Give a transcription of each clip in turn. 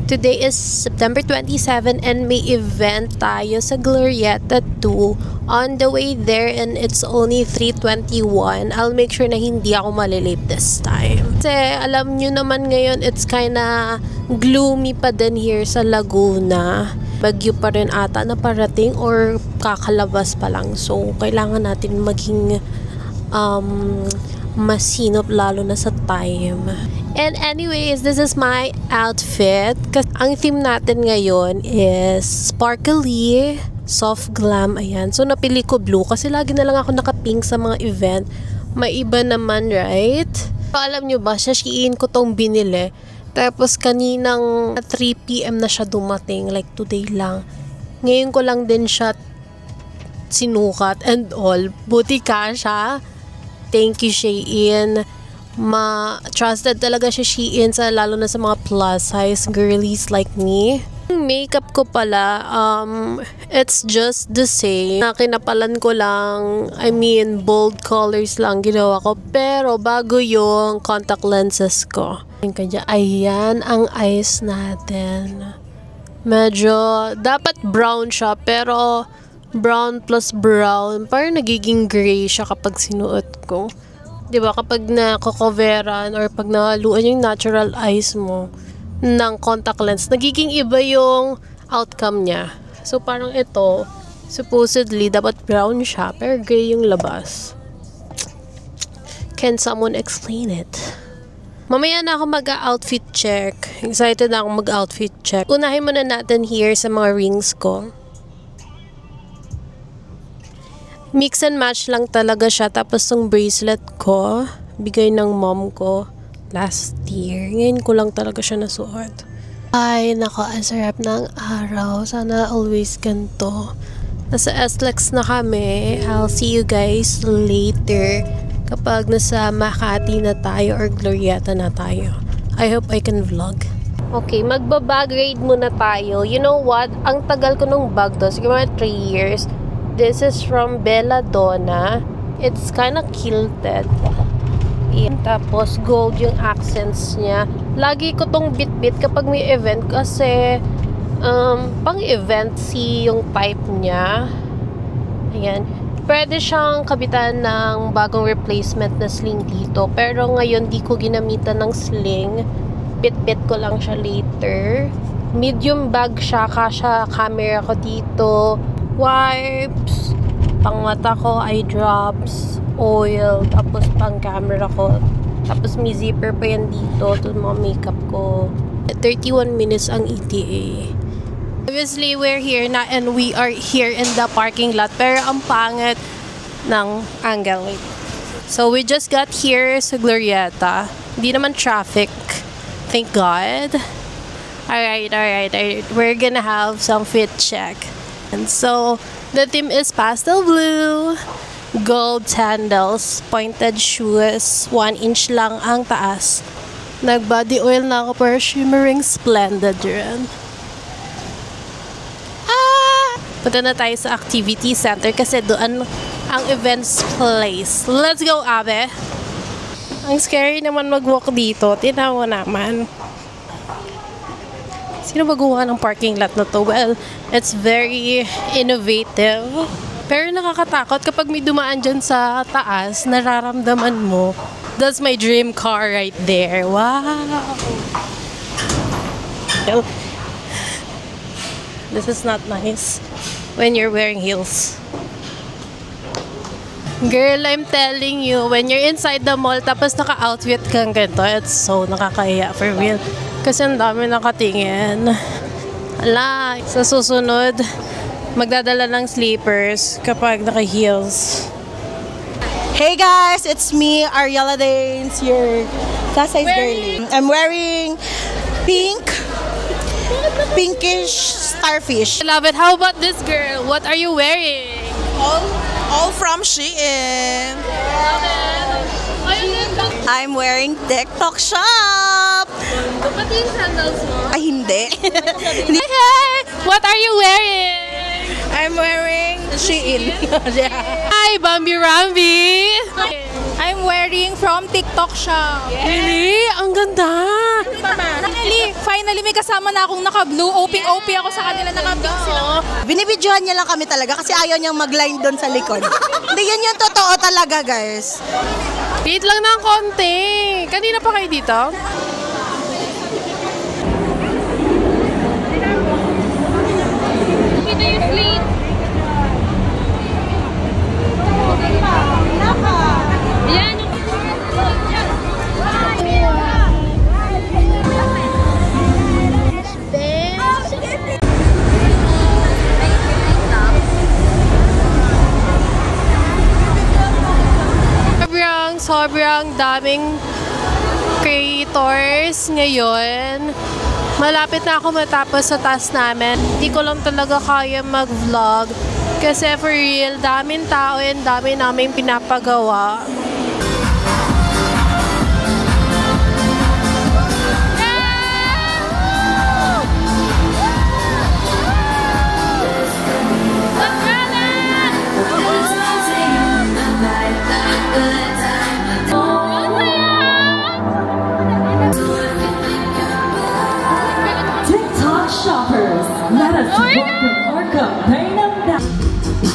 Today is September 27 and may event tayo sa Glorieta 2. On the way there and it's only 3:21. I'll make sure na hindi ako malilate this time. Kasi alam nyo naman ngayon it's kinda gloomy pa din here sa Laguna. Bagyo pa rin ata na parating or kakalabas pa lang. So kailangan natin maging masinop lalo na sa time. And anyways, this is my outfit. Ang theme natin ngayon is sparkly, soft glam, ayan. So napili ko blue kasi lagi na lang ako naka-pink sa mga event. May iba naman, right? So, alam nyo ba, sa Shein ko tong binili. Tapos kaninang 3 PM na siya dumating, like today lang. Ngayon ko lang din siya sinukat and all. Buti ka siya. Thank you, Shein. Trusted talaga siya Shein lalo na sa mga plus size girlies like me. Makeup ko pala, it's just the same. Kinapalan ko lang, bold colors lang ginawa ko. Pero bago yung contact lenses ko. Ayan ang eyes natin. Medyo, dapat brown siya, pero brown plus brown, parang nagiging gray siya kapag sinuot ko. Diba, kapag nakocoveran or pag nahaluan yung natural eyes mo ng contact lens, nagiging iba yung outcome niya. So, parang ito, supposedly, dapat brown siya, pero gray yung labas. Can someone explain it? Mamaya na ako mag-outfit check. Excited na ako mag-outfit check. Unahin muna natin here sa mga rings ko. Mix and match lang talaga siya. Tapos yung bracelet ko, bigay ng mom ko last year. Ngayon ko lang talaga siya nasuot. Ay, nako, ang sarap ng araw. Sana always ganito. Nasa SLEX na kami. I'll see you guys later kapag nasa Makati na tayo or Glorieta na tayo. I hope I can vlog. Okay, magbabag raid muna tayo. You know what? Ang tagal ko nung bag to. Siguro mga 3 years. This is from Belladonna. It's kind of kilted. Tapos gold yung accents niya. Lagi ko tong bit-bit kapag may event kasi pang event yung pipe niya. Ayan. Pwede siyang kabitan ng bagong replacement na sling dito. Pero ngayon di ko ginamitan ng sling. Bit-bit ko lang siya later. Medium bag siya. Kasha camera ko dito. Wipes, pang mata ko, eye drops, oil, tapos pang camera ko. Tapos may zipper pa yan dito, to mga makeup ko. 31 minutes ang ETA. Obviously, we're here na and we are here in the parking lot. Pero ang pangit ng angle. Wait. So, we just got here sa Glorieta. Hindi naman traffic. Thank God. Alright. We're gonna have some fit check. And so, the theme is pastel blue, gold sandals, pointed shoes, 1 inch lang ang taas. Nag-body oil na ako para shimmering splendid rin. Punta na tayo sa activity center kasi doon ang events place. Let's go, Abe! Ang scary naman mag-walk dito. Tingnan mo naman. Sino magawa ng parking lot na to? Well, it's very innovative. Pero nakakatakot kapag may dumaan dyan sa taas, nararamdaman mo. That's my dream car right there. Wow! This is not nice when you're wearing heels. Girl, I'm telling you, when you're inside the mall tapos naka-outfit kang ganito, it's so nakakahiya for real. Kasi ang dami nakatingin. Ala, sa susunod, magdadala ng sleepers kapag naka-heels. Hey guys, it's me, Ariella Danes, your plus size girly. I'm wearing pinkish starfish. I love it. How about this girl? What are you wearing? All from Shein. Love it. I'm wearing TikTok shop. Pati yung sandals mo? Ay, hindi. Hey! What are you wearing? I'm wearing Shein. Hi, Bambi Rambi! I'm wearing from TikTok shop. Really? Ang ganda! Finally may kasama na akong naka-blue. OP ako sa kanila, naka-pink sila. Binibidyohan niya lang kami talaga kasi ayaw niyang mag-line doon sa likod. Hindi, yan yung totoo talaga, guys. Wait lang ng konti. Kanina pa kayo dito? Kita yung plate. Yan. Sobrang daming creators ngayon. Malapit na ako matapos sa task namin. Hindi ko lang talaga kaya mag-vlog. Kasi for real, daming tao and dami namin pinapagawa.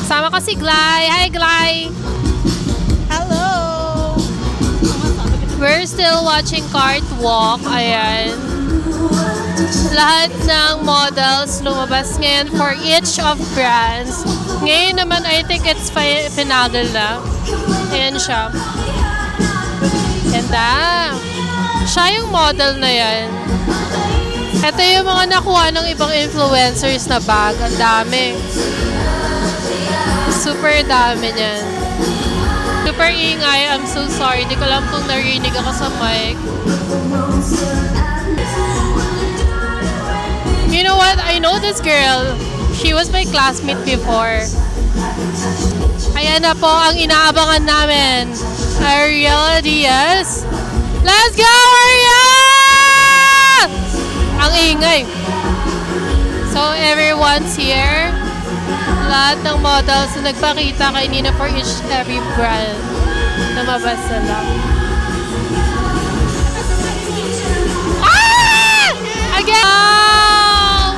Sama ko si Glay. Hi, Glay! Hello! We're still watching Cartwalk. Ayan. Lahat ng models lumabas ngayon for each of brands. Ngayon naman, I think it's final na. Ayan siya. Ganda. Siya yung model na yan. Ito yung mga nakuha ng ibang influencers na bag. Ang dami. Super dami niyan. Super ingay. I'm so sorry. Hindi ko alam kung narinig ako sa mic. You know what? I know this girl. She was my classmate before. Ayan na po ang inaabangan namin. Ariela Diaz. Let's go, Ariela! Ang ingay. So, everyone's here. Lahat ng models na nagpakita kay Nina for each every brand. Namabas sila. Ah! Again!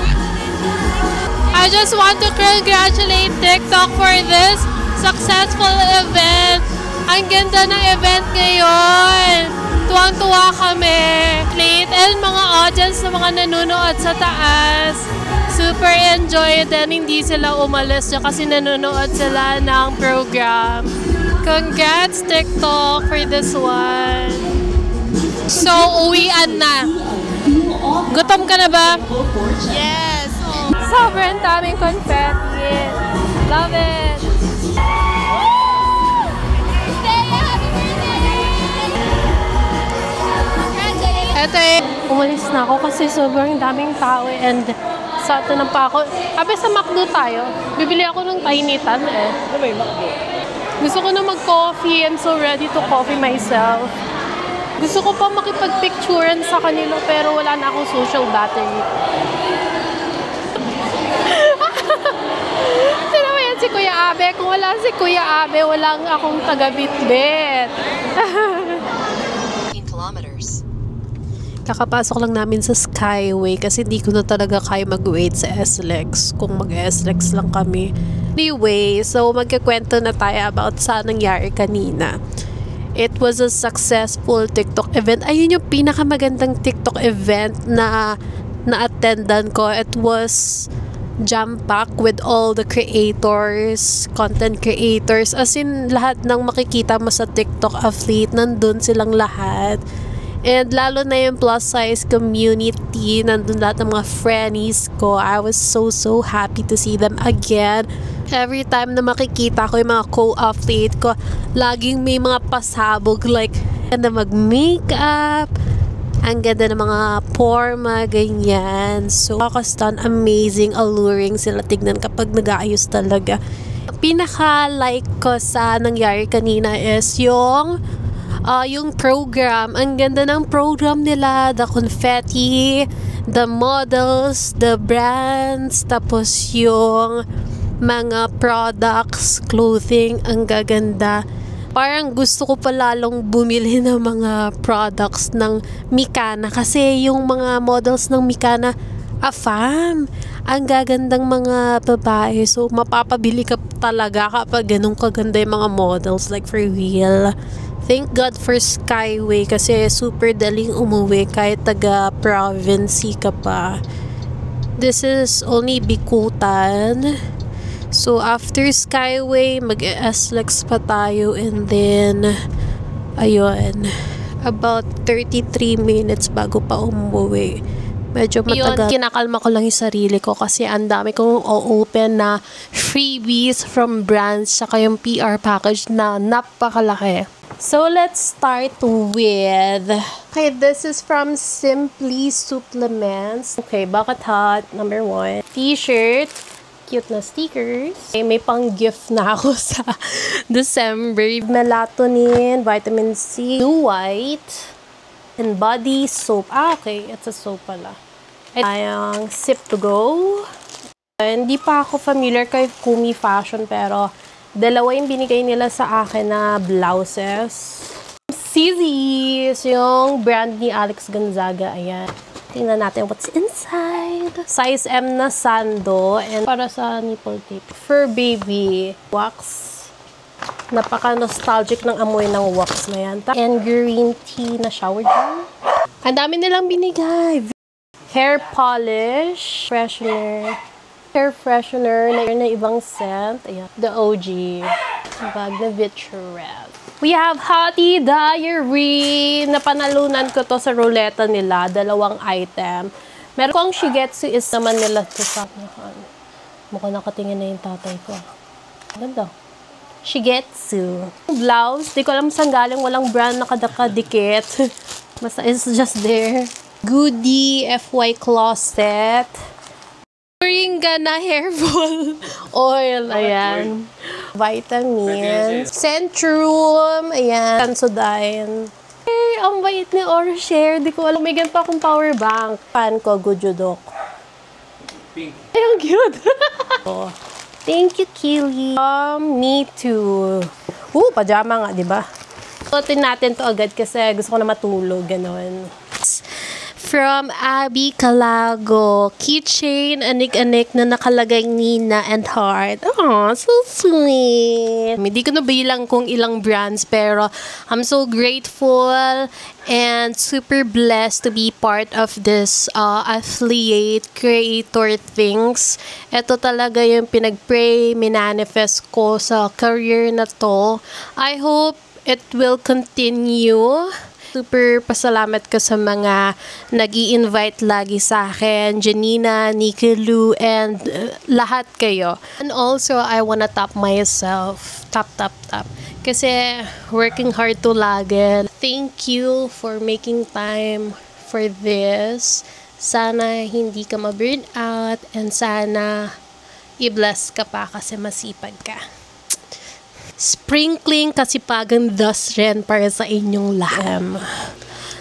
I just want to congratulate TikTok for this successful event. Ang ganda ng event ngayon. Tuwang-tuwa kami. Plate and mga audience na mga nanonood sa taas. Super enjoy din. Hindi sila umalis niya kasi nanonood sila ng program. Congrats TikTok for this one. So, uwian na. Gutom ka na ba? Yes! Sobrang daming confetti. Love it! Eto umalis na ako kasi sobrang daming tao and sa tanong pa ako. Abe sa McDo tayo. Bibili ako ng painitan eh. Ano ba yung McDo? Gusto ko na mag-coffee. I'm so ready to coffee myself. Gusto ko pa makipag-picturean sa kanila pero wala na akong social battery. Sino ba yan si Kuya Abe? Kung wala si Kuya Abe, walang akong taga-bitbit. Kilometers. Kakapasok lang namin sa Skyway kasi hindi ko na talaga kaya mag-wait sa SLEX kung mag-SLEX lang kami. Anyway, so magkakwento na tayo about sa nangyari kanina. It was a successful TikTok event. Ayun yung pinakamagandang TikTok event na na-attendan ko. It was jam-packed with all the creators, content creators. As in, lahat ng makikita mo sa TikTok affiliate, nandun silang lahat. And lalo na yung plus size community, nandun lahat ng mga friendies ko. I was so happy to see them again. Every time na makikita ko yung mga co-affiliate ko, laging may mga pasabog like na mag-makeup, ang ganda ng mga forma, ganyan. So, kakastan, amazing, alluring sila tignan kapag nag-aayos talaga. Pinaka-like ko sa nangyari kanina is yung program. Ang ganda ng program nila, the confetti, the models, the brands, tapos yung mga products, clothing, ang gaganda. parang gusto ko pa lalong bumili ng mga products ng Mikana kasi yung mga models ng Mikana, afam, ang gagandang mga babae. So, mapapabili ka talaga kapag ganun kaganda yung mga models, like for real. Thank God for Skyway kasi super daling umuwi kahit taga-province ka pa. This is only Bikutan. So, after Skyway, mag-SLEX pa tayo and then, ayun, about 33 minutes bago pa umuwi. Medyo matagal. Kinakalma ko lang yung sarili ko kasi ang dami kong o-open na freebies from brands saka yung PR package na napakalaki. So, let's start with, okay, this is from Simply Supplements. Okay, Bucket Hat, number 1. T-shirt, cute na stickers. Okay, may pang-gift na ako sa December. Melatonin, vitamin C, Blue White, and body soap. Ah, okay, it's a soap pala. Yung Sip to Go. Hindi pa ako familiar kay Kumi Fashion pero dalawa yung binigay nila sa akin na blouses. Cizzy's, yung brand ni Alex Gonzaga. Ayan. Tingnan natin what's inside. Size M na sando. And para sa nipple tape. Fur Baby wax. Napaka-nostalgic ng amoy ng wax na yan. And green tea na shower gel. Ang dami nilang binigay. Hair polish. Freshener. Hair freshener na ibang scent. Ayan. The OG. Bag na Vitrev. We have Hottie Diary. Napanalunan ko to sa ruleta nila. 2 item. Meron kong Shigetsu is naman nila to sa akin. Mukhang nakatingin na yung tatay ko. Ganda. Shigetsu. Blouse. Di ko alam saan galing. Walang brand nakadikit. Basta it's just there. Goody FY Closet. Moringa na hairball oil. Ayan. Vitamins. Centrum. Ayan. Sensodyne. Ang bait ni Orshare. Di ko alam. May ganito akong power bank. Fan ko, Gujudok. Pink. Ay, ang cute. Thank you, Keely. Me too. Pajama nga, di ba? Suotin natin to agad kasi gusto ko na matulog. Ganon. From Abby Calago. Keychain, anik-anik na nakalagay Nina and Heart. Oh, so sweet. Hindi ko nabilang kung ilang brands pero I'm so grateful and super blessed to be part of this affiliate creator things. Ito talaga yung pinag-pray, minanifest ko sa career na to. I hope it will continue. Super pasalamat ko sa mga nag-i-invite lagi sa akin. Janina, Nikki Lou, and lahat kayo. And also, I wanna top myself. Top. Kasi working hard to lagi. Thank you for making time for this. Sana hindi ka ma-burn out and sana i-bless ka pa kasi masipag ka. Sprinkling kasipagan dust rin para sa inyong lahat.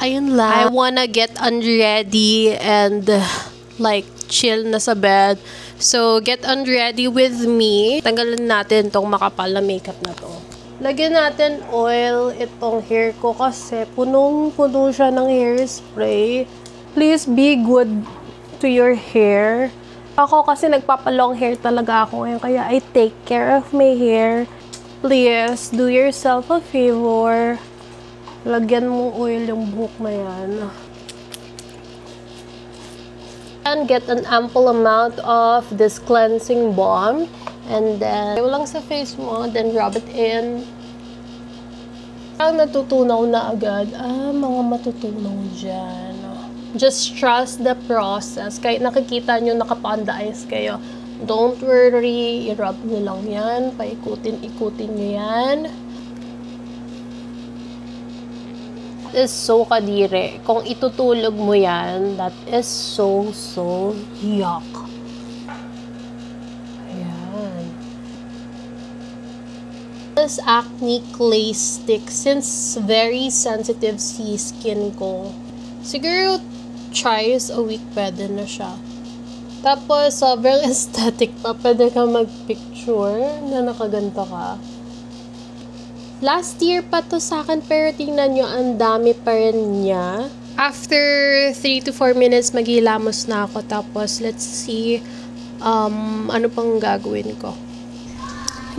Ayun lang. I wanna get unready and like chill na sa bed. So, get unready with me. Tanggalin natin tong makapal na makeup na to. Lagyan natin oil itong hair ko kasi punong-puno siya ng hairspray. Please be good to your hair. Ako kasi nagpapalong hair talaga ako ngayon kaya I take care of my hair. Please, do yourself a favor. Lagyan mo oil yung buhok na yan. And get an ample amount of this cleansing balm. And then, lang sa face mo, then rub it in. Parang natutunaw na agad. Mga matutunaw dyan. Just trust the process. Kahit nakikita nyo nakapanda eyes kayo. Don't worry, i-rub nyo lang yan. Paikutin-ikutin nyo yan. That is so kadire. Kung itutulog mo yan, that is so yuck. Ayan. This acne clay stick, since very sensitive si skin ko, siguro twice a week pwede na siya. Tapos, sobrang aesthetic pa. Pwede ka mag-picture na nakaganto ka. Last year pa to sa akin, pero tingnan nyo, ang dami pa rin niya. After 3 to 4 minutes, maghilamos na ako. Tapos, let's see ano pang gagawin ko.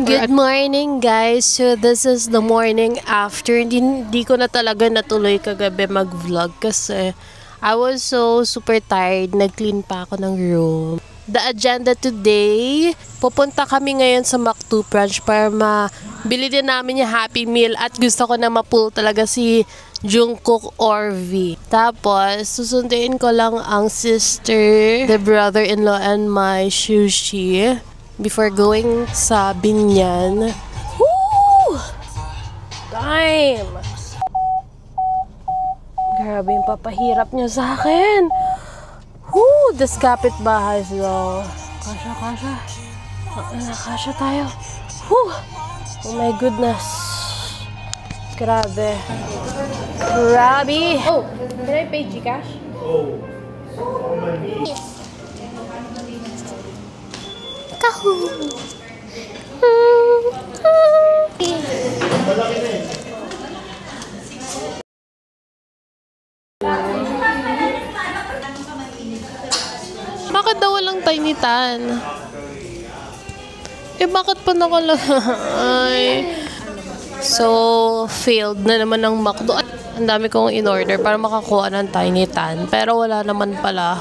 Good morning, guys. So, this is the morning after. Hindi ko na talaga natuloy kagabi mag-vlog kasi I was so super tired. Nag-clean pa ako ng room. The agenda today, pupunta kami ngayon sa McDo Brunch para mabili din namin yung Happy Meal at gusto ko na ma-pull talaga si Jungkook or V. Tapos, susunduin ko lang ang sister, the brother-in-law, and my sushi before going sa Binyan. Woo! Time! Grabe yung papahirap niya sa akin. Woo! Das kapitbahay sila. Kasha. Kasha tayo. Woo! Oh my goodness. Grabe. Oh, can I pay Gcash? Oh. Kahoo! Bakit daw walang Tiny Tan? Bakit pa nakalagay? So, failed na naman ng McDo. Ang dami kong in-order para makakuha ng Tiny Tan. Pero wala naman pala.